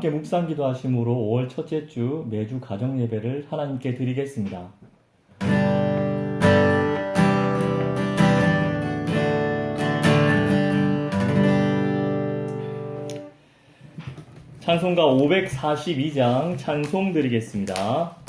함께 묵상 기도하심으로 5월 첫째 주 매주 가정 예배를 하나님께 드리겠습니다. 찬송가 542장 찬송 드리겠습니다.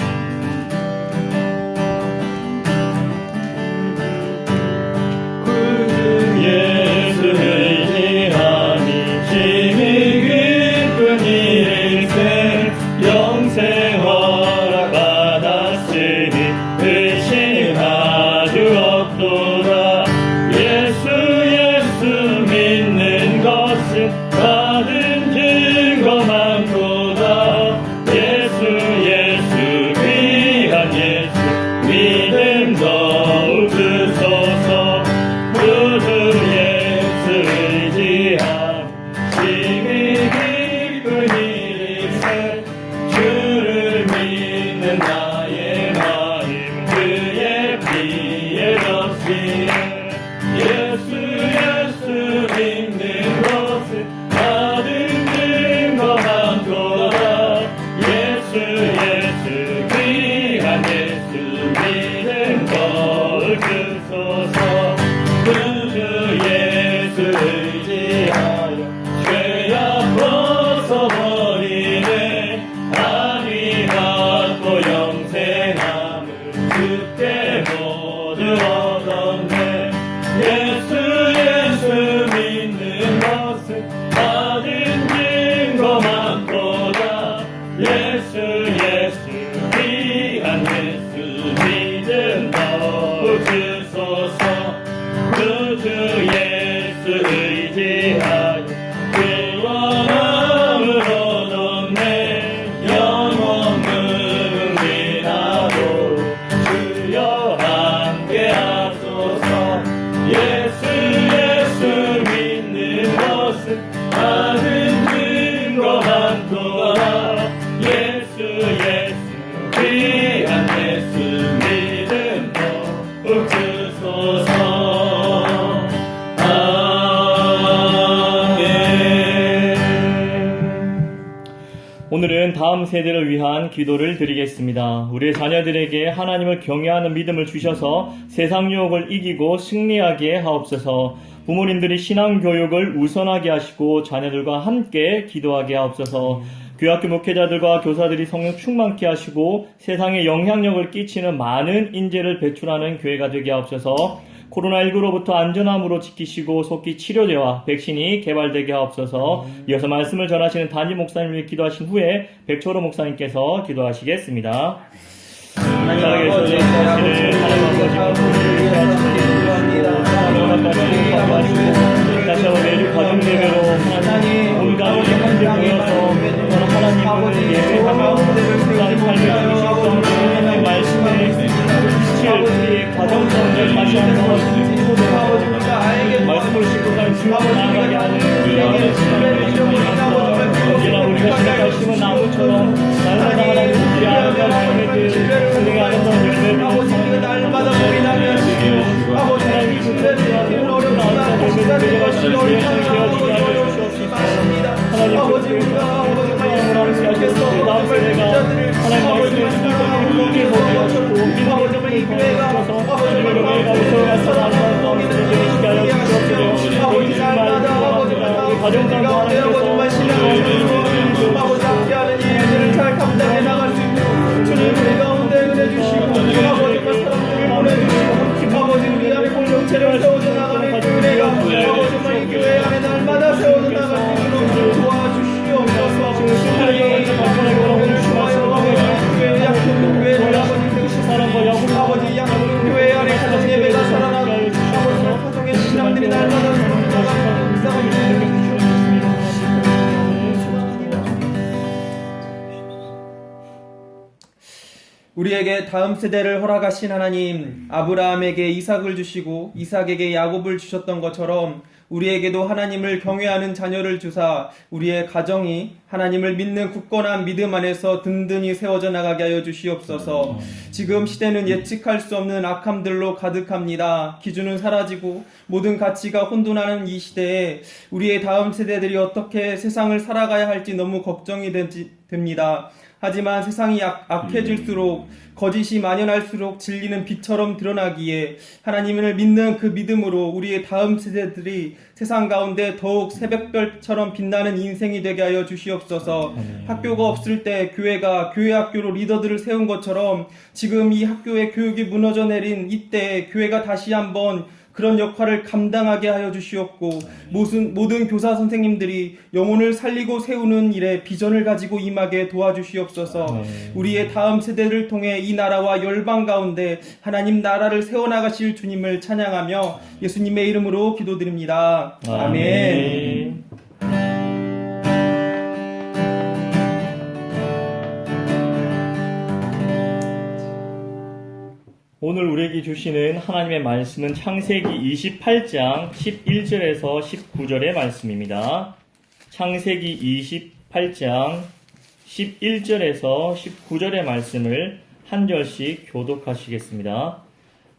오늘은 다음 세대를 위한 기도를 드리겠습니다. 우리의 자녀들에게 하나님을 경외하는 믿음을 주셔서 세상 유혹을 이기고 승리하게 하옵소서. 부모님들이 신앙교육을 우선하게 하시고 자녀들과 함께 기도하게 하옵소서. 교학교 목회자들과 교사들이 성령 충만케 하시고 세상에 영향력을 끼치는 많은 인재를 배출하는 교회가 되게 하옵소서. 코로나19로부터 안전함으로 지키시고 속히 치료제와 백신이 개발되게 하옵소서. 이어서 말씀을 전하시는 담임 목사님을 기도하신 후에 백초로 목사님께서 기도하시겠습니다. 하나님 아버지, 다시 한번 매주 가정 예배로 하나님 온갖 현재 모여서 하나님을 예배하며 하나님 삶을 주시고 하나님 말씀에 지칠 우리 가정 가운데 다시 한번 말씀을 싣고 가는 주님을 나아가게 하는 언제나 우리가 지나갈 심은 나무처럼 날마다 하나님 우리 아름다운 열매들 성령의 아름다운 열매들 날마다 우리 나면 아버지 하나님 주님의 어렵다 열매를 하나님 아버지 우리가 아버지 하나님께서 다음 세대가 하나님 말씀을 듣고 우리에서 아버지 이 교회가 아버지 교회가 사랑하는 되시게 하여 주옵소서. 아버지 날마다 아버지 가정장도 하나님께서 아버지 함께하는 이 일들을 잘 감당해 나갈 수 있도록 주님 우리 가운데 은혜 주시고 아버지가 사람들을 보내주시고 아버지 우리 안에 공동체를 세워져 나가는 교회가 아버지 이 교회 안에 날마다 세워져 나갈 수 있도록 도와주시옵소서. 하나님 주시옵소서. 교회 약속도 교회를 아버지 되시는 사람과 약속 아버지 약속 교회 안에 가정 예배가 살아나고 아버지 가정의 신앙들이 날마다 세워져 나가는 불쌍한 교회를 우리에게 다음 세대를 허락하신 하나님, 아브라함에게 이삭을 주시고 이삭에게 야곱을 주셨던 것처럼 우리에게도 하나님을 경외하는 자녀를 주사 우리의 가정이 하나님을 믿는 굳건한 믿음 안에서 든든히 세워져 나가게 하여 주시옵소서. 지금 시대는 예측할 수 없는 악함들로 가득합니다. 기준은 사라지고 모든 가치가 혼돈하는 이 시대에 우리의 다음 세대들이 어떻게 세상을 살아가야 할지 너무 걱정이 됩니다. 하지만 세상이 악해질수록 거짓이 만연할수록 진리는 빛처럼 드러나기에 하나님을 믿는 그 믿음으로 우리의 다음 세대들이 세상 가운데 더욱 새벽별처럼 빛나는 인생이 되게 하여 주시옵소서. 학교가 없을 때 교회가 교회 학교로 리더들을 세운 것처럼 지금 이 학교의 교육이 무너져 내린 이때 교회가 다시 한번 그런 역할을 감당하게 하여 주시옵고 모든 교사 선생님들이 영혼을 살리고 세우는 일에 비전을 가지고 임하게 도와주시옵소서. 우리의 다음 세대를 통해 이 나라와 열방 가운데 하나님 나라를 세워나가실 주님을 찬양하며 예수님의 이름으로 기도드립니다. 아멘. 오늘 우리에게 주시는 하나님의 말씀은 창세기 28장 11절에서 19절의 말씀입니다. 창세기 28장 11절에서 19절의 말씀을 한 절씩 교독하시겠습니다.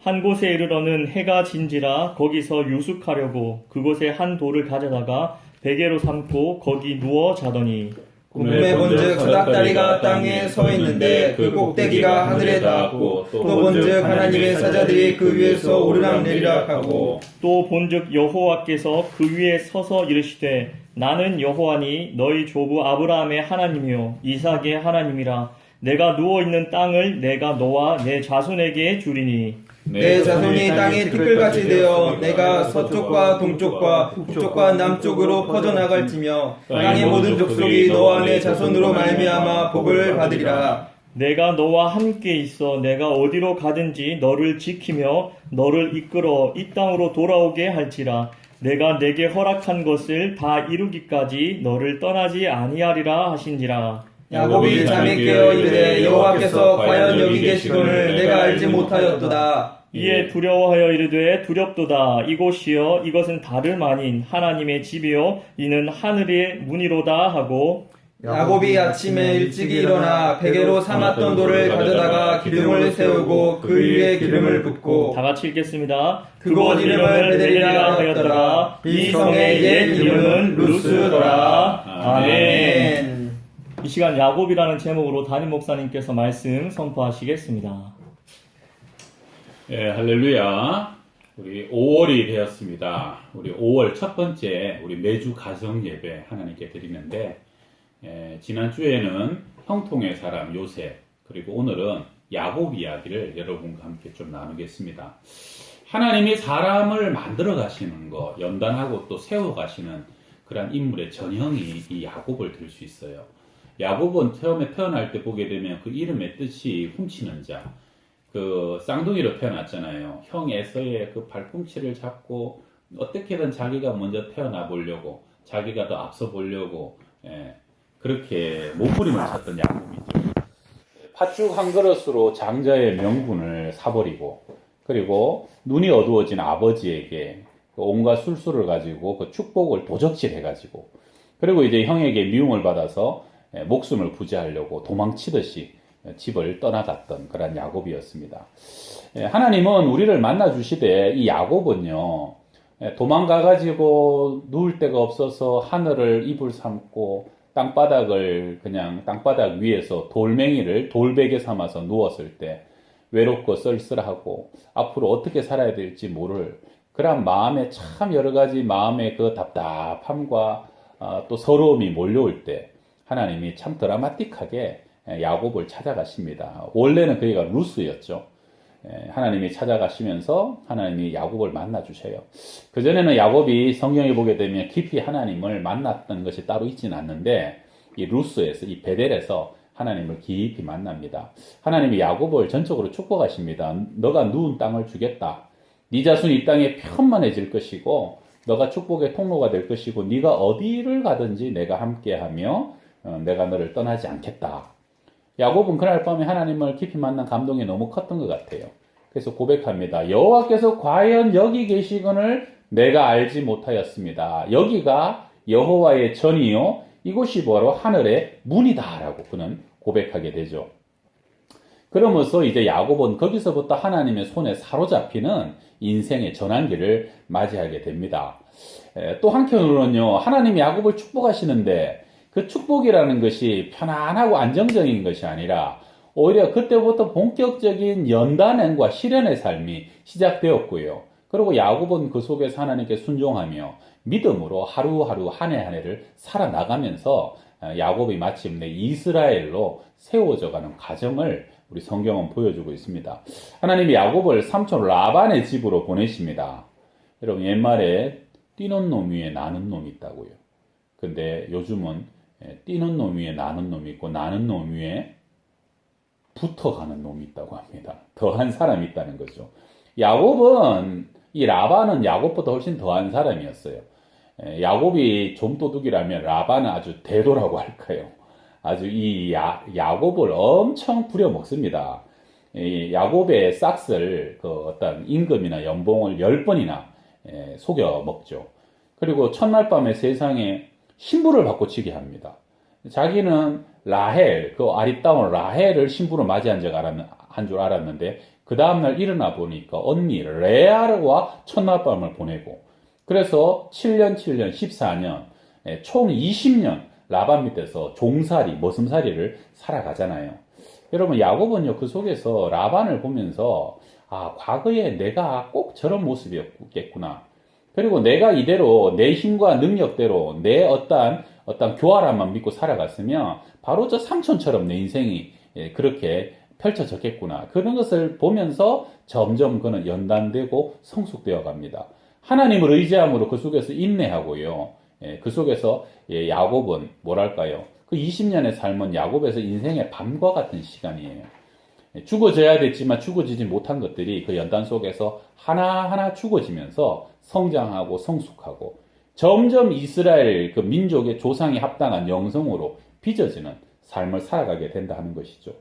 한 곳에 이르러는 해가 진지라 거기서 유숙하려고 그곳에 한 돌을 가져다가 베개로 삼고 거기 누워 자더니 꿈에 본즉 사닥다리가 땅에 서 있는데 그 꼭대기가 하늘에 닿았고 또 본즉 하나님의 사자들이 그 위에서 오르락내리락 하고 또 본즉 여호와께서 그 위에 서서 이르시되 나는 여호와니 너희 조부 아브라함의 하나님이요 이삭의 하나님이라 내가 누워있는 땅을 내가 너와 내 자손에게 주리니 내 자손이 땅에 티끌같이 되어 내가 서쪽과 동쪽과 북쪽과 남쪽으로 퍼져나갈지며 땅의 모든 족속이 너와 내 자손으로 말미암아 복을 받으리라. 내가 너와 함께 있어 내가 어디로 가든지 너를 지키며 너를 이끌어 이 땅으로 돌아오게 할지라 내가 내게 허락한 것을 다 이루기까지 너를 떠나지 아니하리라 하신지라. 야곱이 잠이 깨어 이르되 여호와께서 과연 여기 계시거늘 내가 알지 못하였도다. 이에 두려워하여 이르되 두렵도다. 이곳이여 이것은 다름 아닌 하나님의 집이요 이는 하늘의 문이로다 하고 야곱이 아침에 일찍이 일어나 베개로 삼았던 돌을 가져다가 기둥을 세우고 그 위에 기름을 붓고 다 같이 읽겠습니다. 그곳 이름을 베델이라 하였더라. 이 성의 옛 이름은 루스더라. 아멘. 이 시간 야곱이라는 제목으로 담임 목사님께서 말씀 선포하시겠습니다. 예, 할렐루야. 우리 5월이 되었습니다. 우리 5월 첫 번째 우리 매주 가정 예배 하나님께 드리는데 지난주에는 형통의 사람 요셉 그리고 오늘은 야곱 이야기를 여러분과 함께 좀 나누겠습니다. 하나님이 사람을 만들어 가시는 거 연단하고 또 세워 가시는 그런 인물의 전형이 이 야곱을 들 수 있어요. 야곱은 처음에 태어날 때 보게 되면 그 이름의 뜻이 훔치는 자, 그 쌍둥이로 태어났잖아요. 형 에서의 그 발꿈치를 잡고 어떻게든 자기가 먼저 태어나 보려고, 자기가 더 앞서 보려고, 그렇게 몸부림을 쳤던 야곱이죠. 팥죽 한 그릇으로 장자의 명분을 사버리고, 그리고 눈이 어두워진 아버지에게 온갖 술수를 가지고 그 축복을 도적질해가지고, 그리고 이제 형에게 미움을 받아서 목숨을 부지하려고 도망치듯이 집을 떠나갔던 그런 야곱이었습니다. 하나님은 우리를 만나 주시되 이 야곱은요 도망가가지고 누울 데가 없어서 하늘을 이불 삼고 땅바닥을 그냥 땅바닥 위에서 돌멩이를 돌베개 삼아서 누웠을 때 외롭고 쓸쓸하고 앞으로 어떻게 살아야 될지 모를 그런 마음에 참 여러 가지 마음의 그 답답함과 또 서러움이 몰려올 때 하나님이 참 드라마틱하게 야곱을 찾아가십니다. 원래는 그가 루스였죠. 하나님이 찾아가시면서 하나님이 야곱을 만나주셔요. 그전에는 야곱이 성경에 보게 되면 깊이 하나님을 만났던 것이 따로 있지는 않는데 이 루스에서 이 베델에서 하나님을 깊이 만납니다. 하나님이 야곱을 전적으로 축복하십니다. 너가 누운 땅을 주겠다. 네 자손이 이 땅에 편만해질 것이고 너가 축복의 통로가 될 것이고 네가 어디를 가든지 내가 함께하며 내가 너를 떠나지 않겠다. 야곱은 그날 밤에 하나님을 깊이 만난 감동이 너무 컸던 것 같아요. 그래서 고백합니다. 여호와께서 과연 여기 계시거늘 내가 알지 못하였습니다. 여기가 여호와의 전이요 이곳이 바로 하늘의 문이다라고 그는 고백하게 되죠. 그러면서 이제 야곱은 거기서부터 하나님의 손에 사로잡히는 인생의 전환기를 맞이하게 됩니다. 또 한편으로는요, 하나님이 야곱을 축복하시는데 그 축복이라는 것이 편안하고 안정적인 것이 아니라 오히려 그때부터 본격적인 연단행과 시련의 삶이 시작되었고요. 그리고 야곱은 그 속에서 하나님께 순종하며 믿음으로 하루하루 한 해 한 해를 살아나가면서 야곱이 마침내 이스라엘로 세워져가는 과정을 우리 성경은 보여주고 있습니다. 하나님이 야곱을 삼촌 라반의 집으로 보내십니다. 여러분 옛말에 뛰는 놈 위에 나는 놈이 있다고요. 근데 요즘은 뛰는 놈 위에 나는 놈이 있고 나는 놈 위에 붙어가는 놈이 있다고 합니다. 더한 사람이 있다는 거죠. 야곱은 이 라반은 야곱보다 훨씬 더한 사람이었어요. 야곱이 좀도둑이라면 라반은 아주 대도라고 할까요? 아주 이 야곱을 엄청 부려먹습니다. 이 야곱의 싹스를 그 어떤 임금이나 연봉을 10번이나 속여 먹죠. 그리고 첫날 밤에 세상에 신부를 바꿔치게 합니다. 자기는 라헬, 그 아리따운 라헬을 신부로 맞이한 줄 알았는데 그 다음날 일어나 보니까 언니 레아와 첫날 밤을 보내고 그래서 7년, 14년, 총 20년 라반 밑에서 종살이, 머슴살이를 살아가잖아요. 여러분 야곱은요 그 속에서 라반을 보면서 아 과거에 내가 꼭 저런 모습이었겠구나. 그리고 내가 이대로 내 힘과 능력대로 내 어떤 교활함만 믿고 살아갔으면 바로 저 삼촌처럼 내 인생이 그렇게 펼쳐졌겠구나. 그런 것을 보면서 점점 그는 연단되고 성숙되어 갑니다. 하나님을 의지함으로 그 속에서 인내하고요. 그 속에서 야곱은 뭐랄까요? 그 20년의 삶은 야곱에서 인생의 밤과 같은 시간이에요. 죽어져야 됐지만 죽어지지 못한 것들이 그 연단 속에서 하나하나 죽어지면서 성장하고 성숙하고 점점 이스라엘 그 민족의 조상이 합당한 영성으로 빚어지는 삶을 살아가게 된다 하는 것이죠.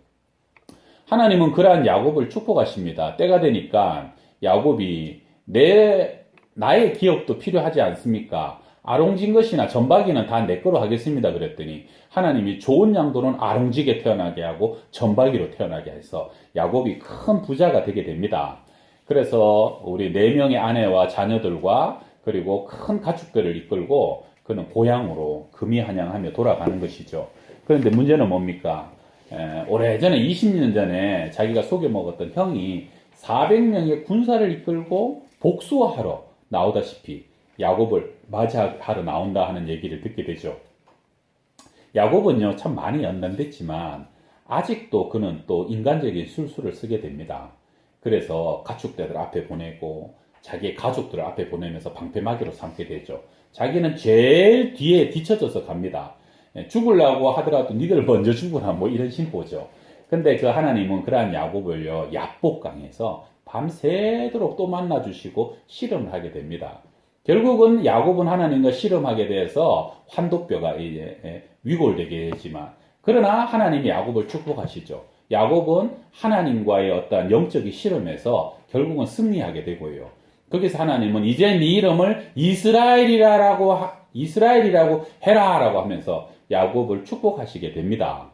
하나님은 그러한 야곱을 축복하십니다. 때가 되니까 야곱이 나의 기업도 필요하지 않습니까? 아롱진 것이나 전박이는 다 내 거로 하겠습니다. 그랬더니 하나님이 좋은 양도는 아롱지게 태어나게 하고 전박이로 태어나게 해서 야곱이 큰 부자가 되게 됩니다. 그래서 우리 4명의 아내와 자녀들과 그리고 큰 가축들을 이끌고 그는 고향으로 금이한양하며 돌아가는 것이죠. 그런데 문제는 뭡니까? 오래전에 20년 전에 자기가 속여먹었던 형이 400명의 군사를 이끌고 복수하러 나오다시피 야곱을 맞이하러 나온다 하는 얘기를 듣게 되죠. 야곱은요 참 많이 연단됐지만 아직도 그는 또 인간적인 술수를 쓰게 됩니다. 그래서 가축대들 앞에 보내고 자기의 가족들을 앞에 보내면서 방패막이로 삼게 되죠. 자기는 제일 뒤에 뒤쳐져서 갑니다. 죽으려고 하더라도 니들 먼저 죽으라 뭐 이런 심보죠. 근데 그 하나님은 그러한 야곱을요 야복강에서 밤새도록 또 만나주시고 실험을 하게 됩니다. 결국은 야곱은 하나님과 실험하게 돼서 환도뼈가 이제 위골되게 되지만 그러나 하나님이 야곱을 축복하시죠. 야곱은 하나님과의 어떤 영적인 실험에서 결국은 승리하게 되고요. 거기서 하나님은 이제 네 이름을 이스라엘이라고 해라라고 하면서 야곱을 축복하시게 됩니다.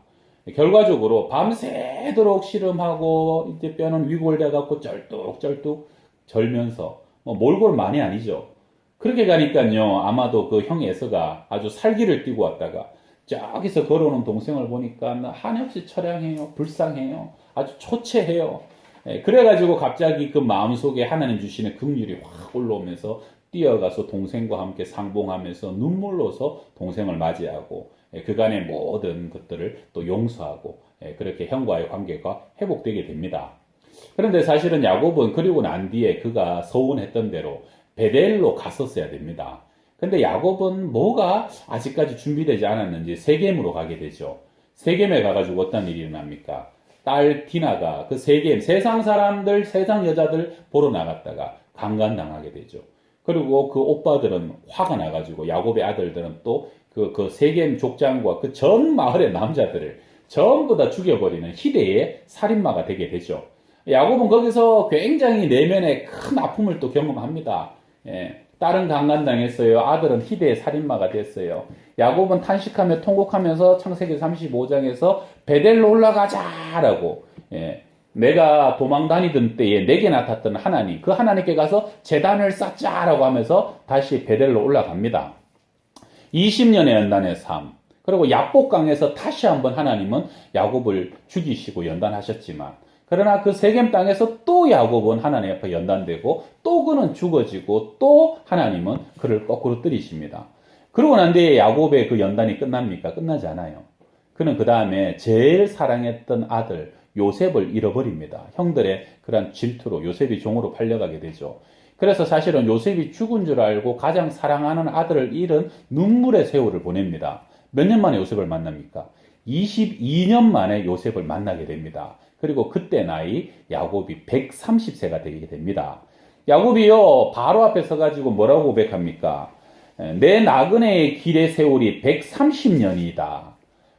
결과적으로 밤새도록 실험하고 이제 뼈는 위골돼 갖고 쩔뚝쩔뚝 절면서 몰골 많이 아니죠. 그렇게 가니까요 아마도 그 형 에서가 아주 살기를 띠고 왔다가 저기서 걸어오는 동생을 보니까 한없이 처량해요, 불쌍해요, 아주 초췌해요. 그래가지고 갑자기 그 마음속에 하나님 주시는 긍휼이 확 올라오면서 뛰어가서 동생과 함께 상봉하면서 눈물로서 동생을 맞이하고 그간의 모든 것들을 또 용서하고 그렇게 형과의 관계가 회복되게 됩니다. 그런데 사실은 야곱은 그리고 난 뒤에 그가 서운했던 대로 베델로 갔었어야 됩니다. 근데 야곱은 뭐가 아직까지 준비되지 않았는지 세겜으로 가게 되죠. 세겜에 가가지고 어떤 일이 일어납니까? 딸 디나가 그 세겜, 세상 사람들, 세상 여자들 보러 나갔다가 강간당하게 되죠. 그리고 그 오빠들은 화가 나가지고 야곱의 아들들은 또 그 세겜 족장과 그 전 마을의 남자들을 전부 다 죽여버리는 희대의 살인마가 되게 되죠. 야곱은 거기서 굉장히 내면의 큰 아픔을 또 경험합니다. 딸은 강간당했어요. 아들은 희대의 살인마가 됐어요. 야곱은 탄식하며 통곡하면서 창세기 35장에서 베델로 올라가자라고, 내가 도망 다니던 때에 내게 나타났던 하나님, 그 하나님께 가서 제단을 쌓자라고 하면서 다시 베델로 올라갑니다. 20년의 연단의 삶, 그리고 야복강에서 다시 한번 하나님은 야곱을 죽이시고 연단하셨지만, 그러나 그 세겜 땅에서 또 야곱은 하나님 앞에 연단되고 또 그는 죽어지고 또 하나님은 그를 거꾸로 때리십니다. 그러고 난 뒤에 야곱의 그 연단이 끝납니까? 끝나지 않아요. 그는 그 다음에 제일 사랑했던 아들 요셉을 잃어버립니다. 형들의 그런 질투로 요셉이 종으로 팔려가게 되죠. 그래서 사실은 요셉이 죽은 줄 알고 가장 사랑하는 아들을 잃은 눈물의 세월을 보냅니다. 몇 년 만에 요셉을 만납니까? 22년 만에 요셉을 만나게 됩니다. 그리고 그때 나이 야곱이 130세가 되게 됩니다. 야곱이요, 바로 앞에 서가지고 뭐라고 고백합니까? 내 나그네의 길의 세월이 130년이다.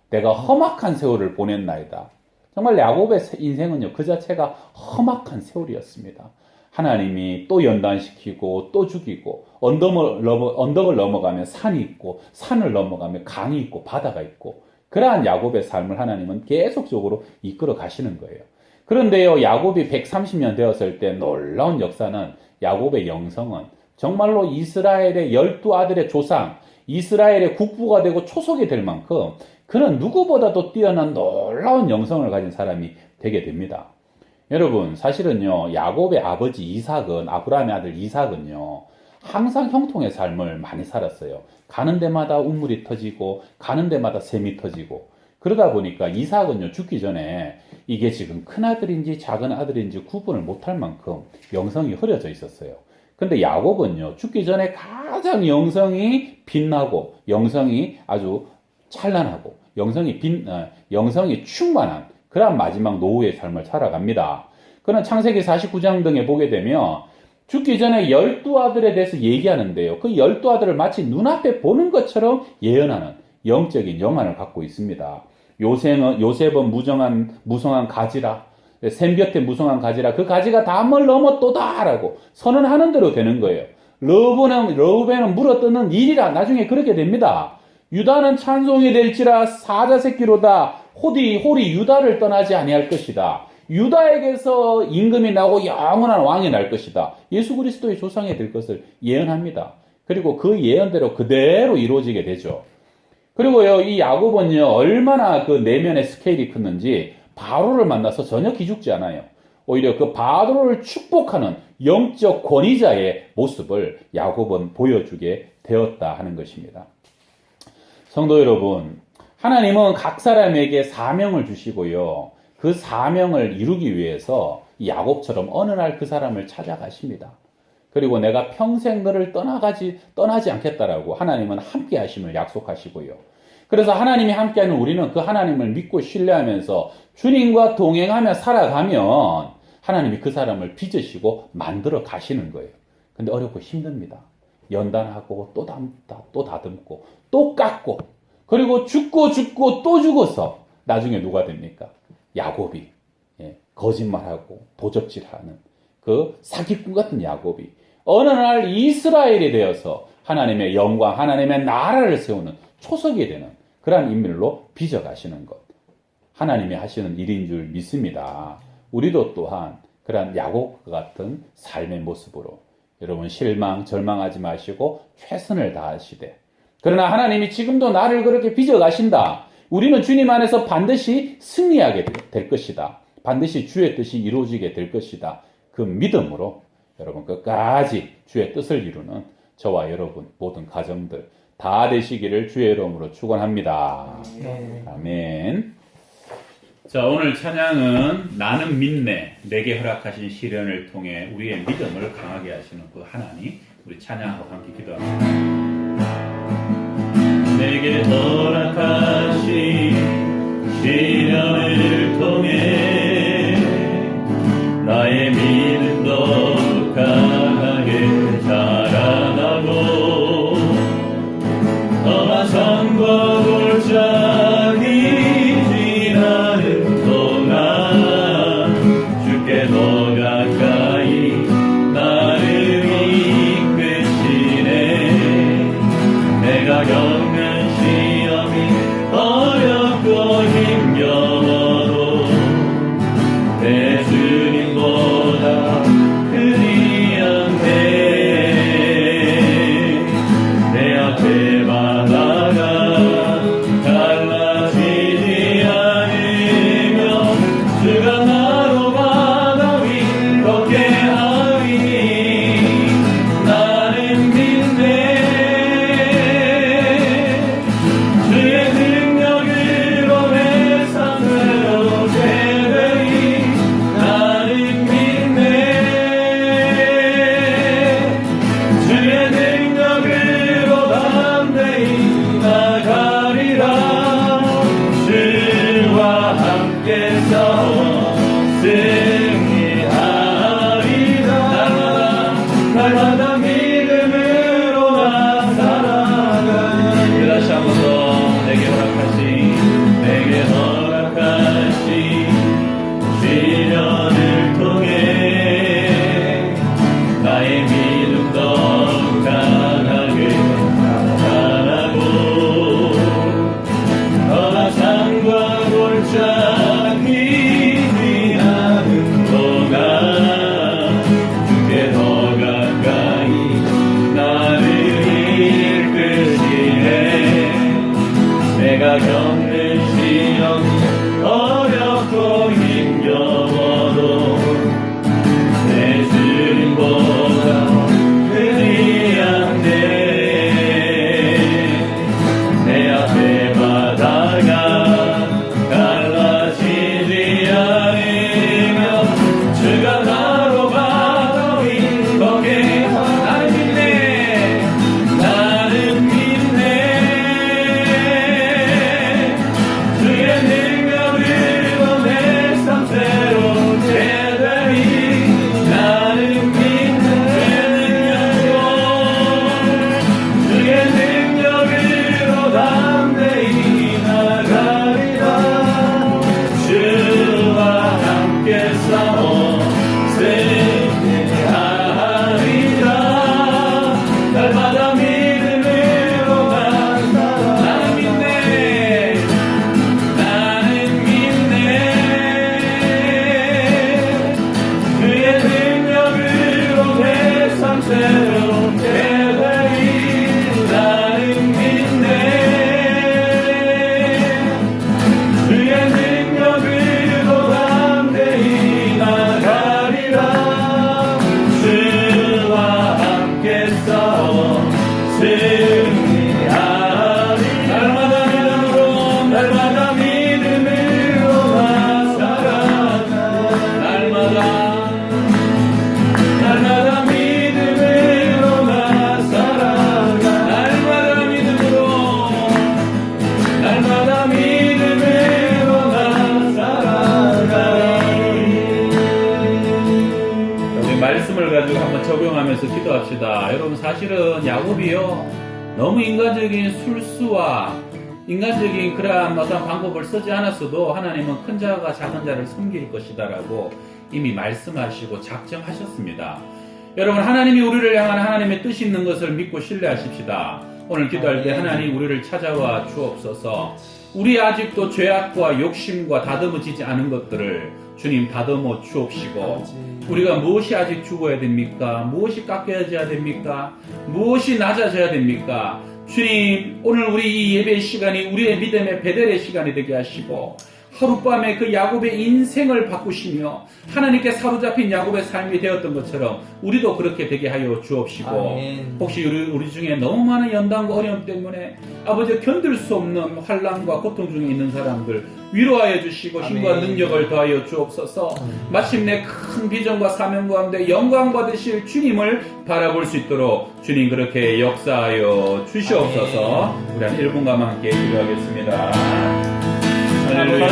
내가 험악한 세월을 보냈나이다. 정말 야곱의 인생은요, 그 자체가 험악한 세월이었습니다. 하나님이 또 연단시키고 또 죽이고, 언덕을 넘어가면 산이 있고, 산을 넘어가면 강이 있고, 바다가 있고, 그러한 야곱의 삶을 하나님은 계속적으로 이끌어 가시는 거예요. 그런데요, 야곱이 130년 되었을 때 놀라운 역사는, 야곱의 영성은 정말로 이스라엘의 12아들의 조상, 이스라엘의 국부가 되고 초석이 될 만큼 그는 누구보다도 뛰어난 놀라운 영성을 가진 사람이 되게 됩니다. 여러분, 사실은요, 야곱의 아버지 이삭은, 아브라함의 아들 이삭은요, 항상 형통의 삶을 많이 살았어요. 가는 데마다 운물이 터지고, 가는 데마다 샘이 터지고, 그러다 보니까 이삭은요, 죽기 전에 이게 지금 큰 아들인지 작은 아들인지 구분을 못할 만큼 영성이 흐려져 있었어요. 근데 야곱은요, 죽기 전에 가장 영성이 빛나고, 영성이 아주 찬란하고, 영성이 충만한 그런 마지막 노후의 삶을 살아갑니다. 그는 창세기 49장 등에 보게 되면 죽기 전에 12아들에 대해서 얘기하는데요. 그 12아들을 마치 눈앞에 보는 것처럼 예언하는 영적인 영안을 갖고 있습니다. 요셉은 무성한 가지라, 샘 곁에 무성한 가지라, 그 가지가 담을 넘었도다라고 선언하는 대로 되는 거예요. 러브는 물어뜯는 일이라, 나중에 그렇게 됩니다. 유다는 찬송이 될지라 사자 새끼로다. 홀이 유다를 떠나지 아니할 것이다. 유다에게서 임금이 나고 영원한 왕이 날 것이다. 예수 그리스도의 조상이 될 것을 예언합니다. 그리고 그 예언대로 그대로 이루어지게 되죠. 그리고요, 이 야곱은요, 얼마나 그 내면의 스케일이 컸는지 바로를 만나서 전혀 기죽지 않아요. 오히려 그 바로를 축복하는 영적 권위자의 모습을 야곱은 보여주게 되었다 하는 것입니다. 성도 여러분, 하나님은 각 사람에게 사명을 주시고요, 그 사명을 이루기 위해서 야곱처럼 어느 날 그 사람을 찾아가십니다. 그리고 내가 평생 너를 떠나지 않겠다라고 하나님은 함께 하심을 약속하시고요. 그래서 하나님이 함께하는 우리는 그 하나님을 믿고 신뢰하면서 주님과 동행하며 살아가면 하나님이 그 사람을 빚으시고 만들어 가시는 거예요. 근데 어렵고 힘듭니다. 연단하고 또 다듬고 또 깎고, 그리고 죽고 또 죽어서 나중에 누가 됩니까? 야곱이, 거짓말하고 도적질하는 그 사기꾼 같은 야곱이 어느 날 이스라엘이 되어서 하나님의 영광, 하나님의 나라를 세우는 초석이 되는 그러한 인물로 빚어가시는 것, 하나님이 하시는 일인 줄 믿습니다. 우리도 또한 그러한 야곱과 같은 삶의 모습으로 여러분 절망하지 마시고 최선을 다하시되, 그러나 하나님이 지금도 나를 그렇게 빚어가신다. 우리는 주님 안에서 반드시 승리하게 될 것이다. 반드시 주의 뜻이 이루어지게 될 것이다. 그 믿음으로 여러분 끝까지 주의 뜻을 이루는 저와 여러분 모든 가정들 다 되시기를 주의 이름으로 축원합니다. 아멘. 자, 오늘 찬양은 나는 믿네, 내게 허락하신 시련을 통해 우리의 믿음을 강하게 하시는 그 하나님, 우리 찬양하고 함께 기도합니다. 내게 허락하신 시련을 통해 나의 믿음도 강하게 자라나고 험한 산과 골짜기 지나는 동안 주께 더 가까이 나를 이끄시네. 승리하리라. 날마다 믿음으로 나 살아가. 다시 한 번 더 내게 허락하신 시련을 통해 나의 믿음 더 강하게 자라고 너나 산과 골짜기 지나는 동안 주께 더 가까이 나를 이끄시네. 내가 겪는 시험 어렵고 힘겨워도 내 주님보다 크지 않네. 내 앞에 바다가 갈라지지 않으며 주가 나로 바로 인도해. 나는 믿네. 나는 믿네. 주의 능력으로 내 삶 새로운 되리. 나는 믿는 주의 능력으로 담대히 나가리라. 주와 함께 싸워 승리하리라. 날마다 믿음으로 난 살아. 나는 믿네. 나는 믿네. 그의 능력으로 내 삶 새로운 되리. 나는 믿네. 그의 능력으로 담대히 나가리라. 주와 함께 싸워 승리하리라. 날마다 믿음으로 나 살아가. 날마다 믿음으로 나 살아가. 날마다 믿음으로 나 살아가. 우리 말씀을 가지고 한번 적용하면서 기도합시다. 여러분, 사실은 야곱이요, 너무 인간적인 술수와 인간적인 그러한 어떤 방법을 쓰지 않았어도 하나님은 큰 자가 작은 자를 섬길 것이다라고 이미 말씀하시고 작정하셨습니다. 여러분, 하나님이 우리를 향한 하나님의 뜻이 있는 것을 믿고 신뢰하십시다. 오늘 기도할 때 하나님 우리를 찾아와 주옵소서. 우리 아직도 죄악과 욕심과 다듬어지지 않은 것들을 주님 다듬어 주옵시고, 우리가 무엇이 아직 죽어야 됩니까? 무엇이 깎여져야 됩니까? 무엇이 낮아져야 됩니까? 주님, 오늘 우리 이 예배의 시간이 우리의 믿음의 베델의 시간이 되게 하시고, 하룻밤에 그 야곱의 인생을 바꾸시며 하나님께 사로잡힌 야곱의 삶이 되었던 것처럼 우리도 그렇게 되게 하여 주옵시고, 아멘. 혹시 우리 중에 너무 많은 연단과 어려움 때문에 아버지 견딜 수 없는 환난과 고통 중에 있는 사람들 위로하여 주시고 힘과 아멘. 능력을 더하여 주옵소서. 마침내 큰 비전과 사명 가운데 영광 받으실 주님을 바라볼 수 있도록 주님 그렇게 역사하여 주시옵소서. 우리 한 1분간 함께 기도하겠습니다. 할렐루야.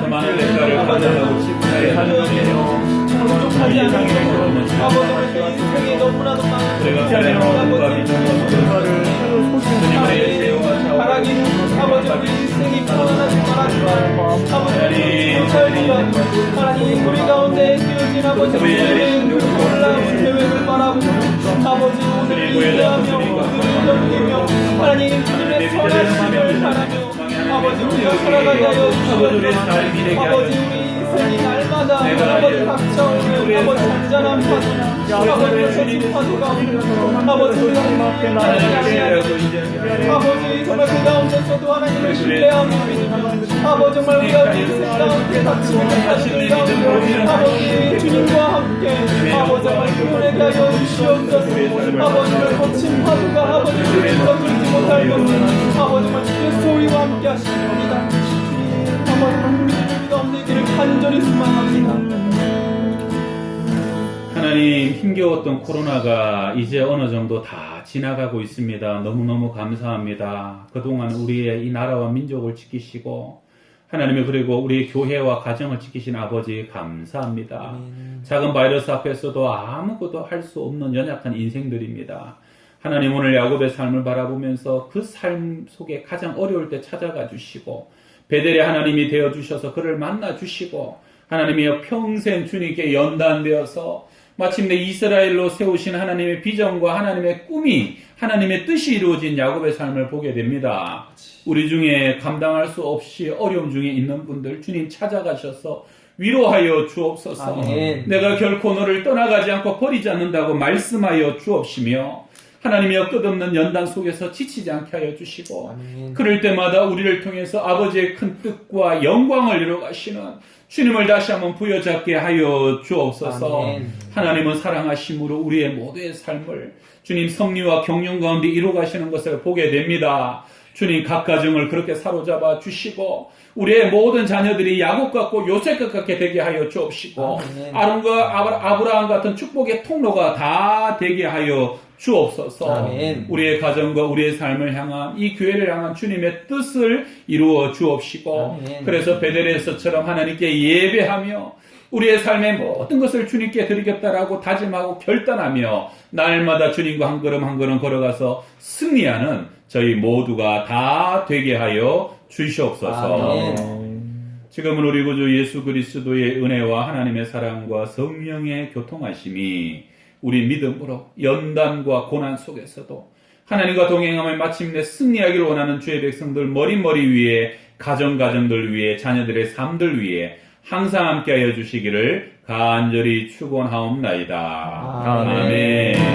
많은 대가를 받아가고 싶은 나의 하나님이요. 인생이 너무나도 우리가 많은 사랑과 믿음과 주님의 세우와 하나님, 아버지 우리 인생이 편안하지 말아주마. 아버지 하나님 우리 가운데 쓰여진 아버지 우리의 놀라운 계획을 바라보고 아버지 오늘 위대하며 오늘 넘기며 하나님 주님의 선하심을 바라며 아버지 우리가 살아가게 하여 주시옵소서. 아버지 우리 인생이 날마다 아버지 닥쳐오는 아버지 잔잔한 파도 아버지 거친 파도가 아버지 우리가 아버지 정말 그 가운데서도 하나님을 신뢰하며 믿으며 아버지 정말 우리가 인생 가운데 닥치는 파도들 가운데 아버지 주님과 함께 아버지 정말 그분에게 하여 주시옵소서. 아버지 정말 거친 파도가 아버지 우리를 끌어들이지 못할 것은 아버지 정말 주의 소위와 함께 하시옵니다. 아버지 우리 가운데 있기를 간절히 소망합니다. 하나님, 힘겨웠던 코로나가 이제 어느 정도 다 지나가고 있습니다. 너무너무 감사합니다. 그동안 우리의 이 나라와 민족을 지키시고 하나님의 그리고 우리의 교회와 가정을 지키신 아버지 감사합니다. 작은 바이러스 앞에서도 아무것도 할 수 없는 연약한 인생들입니다. 하나님 오늘 야곱의 삶을 바라보면서 그 삶 속에 가장 어려울 때 찾아가 주시고 베델의 하나님이 되어주셔서 그를 만나 주시고 하나님이여 평생 주님께 연단되어서 마침내 이스라엘로 세우신 하나님의 비전과 하나님의 꿈이 하나님의 뜻이 이루어진 야곱의 삶을 보게 됩니다. 우리 중에 감당할 수 없이 어려움 중에 있는 분들 주님 찾아가셔서 위로하여 주옵소서. 아멘. 내가 결코 너를 떠나가지 않고 버리지 않는다고 말씀하여 주옵시며 하나님이여 끝없는 연단 속에서 지치지 않게 하여 주시고 아멘. 그럴 때마다 우리를 통해서 아버지의 큰 뜻과 영광을 이루어가시는 주님을 다시 한번 부여잡게 하여 주옵소서. 아멘. 하나님은 사랑하심으로 우리의 모두의 삶을 주님 섭리와 경륜 가운데 이루어가시는 것을 보게 됩니다. 주님 각 가정을 그렇게 사로잡아 주시고 우리의 모든 자녀들이 야곱 같고 요셉 같게 되게 하여 주옵시고 아멘. 아론과 아브라함 같은 축복의 통로가 다 되게 하여 주옵소서. 아멘. 우리의 가정과 우리의 삶을 향한 이 교회를 향한 주님의 뜻을 이루어 주옵시고 아멘. 그래서 베델에서처럼 하나님께 예배하며 우리의 삶의 모든 것을 주님께 드리겠다라고 다짐하고 결단하며 날마다 주님과 한 걸음 한 걸음 걸어가서 승리하는 저희 모두가 다 되게 하여 주시옵소서. 아멘. 지금은 우리 구주 예수 그리스도의 은혜와 하나님의 사랑과 성령의 교통하심이 우리 믿음으로 연단과 고난 속에서도 하나님과 동행하며 마침내 승리하기를 원하는 주의 백성들 머리 위에 가정들 위에 자녀들의 삶들 위에 항상 함께하여 주시기를 간절히 축원하옵나이다. 아멘. 아멘.